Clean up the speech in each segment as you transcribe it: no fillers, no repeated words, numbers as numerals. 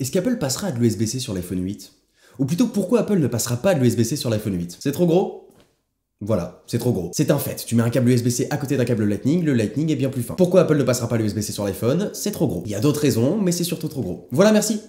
Est-ce qu'Apple passera à de l'USB-C sur l'iPhone 8? Ou plutôt, pourquoi Apple ne passera pas à de l'USB-C sur l'iPhone 8? C'est trop gros? Voilà, c'est trop gros. C'est un fait. Tu mets un câble USB-C à côté d'un câble Lightning, le Lightning est bien plus fin. Pourquoi Apple ne passera pas à l'USB-C sur l'iPhone? C'est trop gros. Il y a d'autres raisons, mais c'est surtout trop gros. Voilà, merci.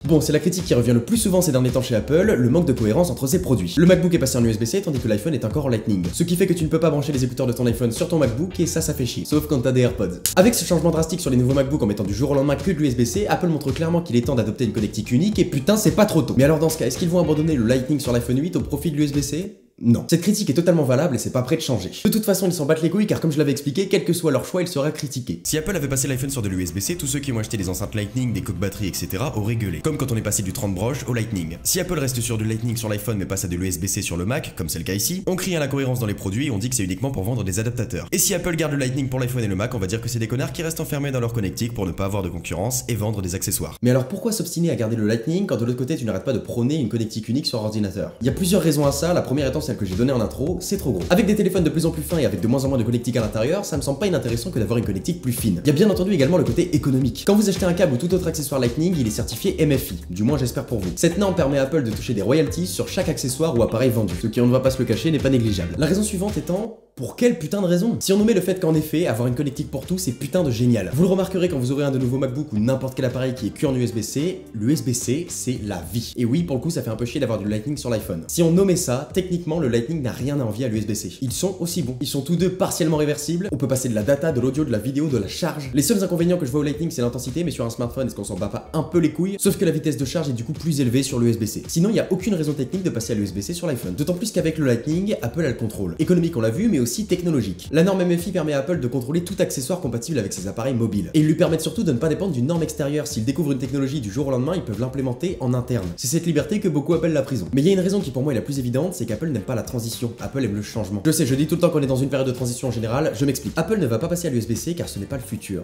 Bon, c'est la critique qui revient le plus souvent ces derniers temps chez Apple, le manque de cohérence entre ses produits. Le MacBook est passé en USB-C tandis que l'iPhone est encore en Lightning. Ce qui fait que tu ne peux pas brancher les écouteurs de ton iPhone sur ton MacBook et ça fait chier. Sauf quand t'as des AirPods. Avec ce changement drastique sur les nouveaux MacBooks en mettant du jour au lendemain que de l'USB-C, Apple montre clairement qu'il est temps d'adopter une connectique unique et putain c'est pas trop tôt. Mais alors dans ce cas, est-ce qu'ils vont abandonner le Lightning sur l'iPhone 8 au profit de l'USB-C? Non. Cette critique est totalement valable et c'est pas prêt de changer. De toute façon, ils s'en battent les couilles car comme je l'avais expliqué, quel que soit leur choix, il sera critiqué. Si Apple avait passé l'iPhone sur de l'USB-C, tous ceux qui ont acheté des enceintes Lightning, des coques batteries, etc. auraient gueulé. Comme quand on est passé du 30 broches au Lightning. Si Apple reste sur du Lightning sur l'iPhone mais passe à de l'USB-C sur le Mac, comme c'est le cas ici, on crie à l'incohérence dans les produits et on dit que c'est uniquement pour vendre des adaptateurs. Et si Apple garde le Lightning pour l'iPhone et le Mac, on va dire que c'est des connards qui restent enfermés dans leur connectique pour ne pas avoir de concurrence et vendre des accessoires. Mais alors pourquoi s'obstiner à garder le Lightning quand de l'autre côté tu n'arrêtes pas de prôner une connectique unique sur ordinateur? Il y a plusieurs raisons à ça, la première étant celle que j'ai donnée en intro, c'est trop gros. Avec des téléphones de plus en plus fins et avec de moins en moins de connectique à l'intérieur, ça me semble pas inintéressant que d'avoir une connectique plus fine. Il y a bien entendu également le côté économique. Quand vous achetez un câble ou tout autre accessoire Lightning, il est certifié MFI, du moins j'espère pour vous. Cette norme permet à Apple de toucher des royalties sur chaque accessoire ou appareil vendu, ce qui on ne va pas se le cacher n'est pas négligeable. La raison suivante étant, pour quelle putain de raison? Si on nous met le fait qu'en effet, avoir une connectique pour tout, c'est putain de génial. Vous le remarquerez quand vous aurez un de nouveaux MacBook ou n'importe quel appareil qui est que en USB-C, l'USB-C, c'est la vie. Et oui, pour le coup, ça fait un peu chier d'avoir du Lightning sur l'iPhone. Si on nommait ça, techniquement, le Lightning n'a rien à envier à l'USB-C. Ils sont aussi bons. Ils sont tous deux partiellement réversibles. On peut passer de la data, de l'audio, de la vidéo, de la charge. Les seuls inconvénients que je vois au Lightning, c'est l'intensité, mais sur un smartphone, est-ce qu'on s'en bat pas un peu les couilles? Sauf que la vitesse de charge est du coup plus élevée sur l'USB-C. Sinon, il n'y a aucune raison technique de passer à l'USB-C sur l'iPhone. D'autant plus qu'avec le Lightning, Apple a le contrôle. Économique, on l'a vu, mais aussi technologique. La norme MFI permet à Apple de contrôler tout accessoire compatible avec ses appareils mobiles. Et ils lui permettent surtout de ne pas dépendre d'une norme extérieure. S'ils découvrent une technologie du jour au lendemain, ils peuvent l'implémenter en interne. C'est cette liberté que beaucoup appellent la prison. Mais il y a une raison qui pour moi est la plus évidente, c'est qu'Apple n'aime pas la transition. Apple aime le changement. Je sais, je dis tout le temps qu'on est dans une période de transition en général, je m'explique. Apple ne va pas passer à l'USB-C car ce n'est pas le futur.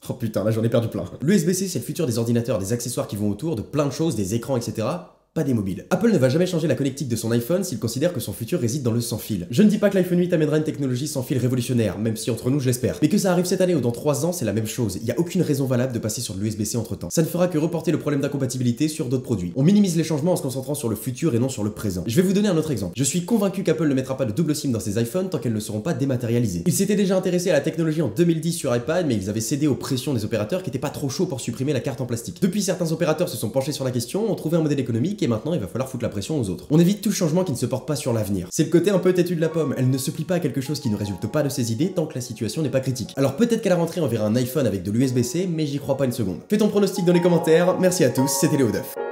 Oh putain, là j'en ai perdu plein. L'USB-C c'est le futur des ordinateurs, des accessoires qui vont autour, de plein de choses, des écrans, etc. Pas des mobiles. Apple ne va jamais changer la connectique de son iPhone s'il considère que son futur réside dans le sans fil. Je ne dis pas que l'iPhone 8 amènera une technologie sans fil révolutionnaire, même si entre nous je l'espère. Mais que ça arrive cette année ou dans 3 ans, c'est la même chose. Il n'y a aucune raison valable de passer sur de l'USB-C entre temps. Ça ne fera que reporter le problème d'incompatibilité sur d'autres produits. On minimise les changements en se concentrant sur le futur et non sur le présent. Je vais vous donner un autre exemple. Je suis convaincu qu'Apple ne mettra pas de double SIM dans ses iPhones tant qu'elles ne seront pas dématérialisées. Ils s'étaient déjà intéressés à la technologie en 2010 sur iPad, mais ils avaient cédé aux pressions des opérateurs qui étaient pas trop chauds pour supprimer la carte en plastique. Depuis, certains opérateurs se sont penchés sur la question, ont trouvé un modèle économique et maintenant il va falloir foutre la pression aux autres. On évite tout changement qui ne se porte pas sur l'avenir. C'est le côté un peu têtu de la pomme, elle ne se plie pas à quelque chose qui ne résulte pas de ses idées tant que la situation n'est pas critique. Alors peut-être qu'à la rentrée on verra un iPhone avec de l'USB-C, mais j'y crois pas une seconde. Fais ton pronostic dans les commentaires, merci à tous, c'était Léo Duff.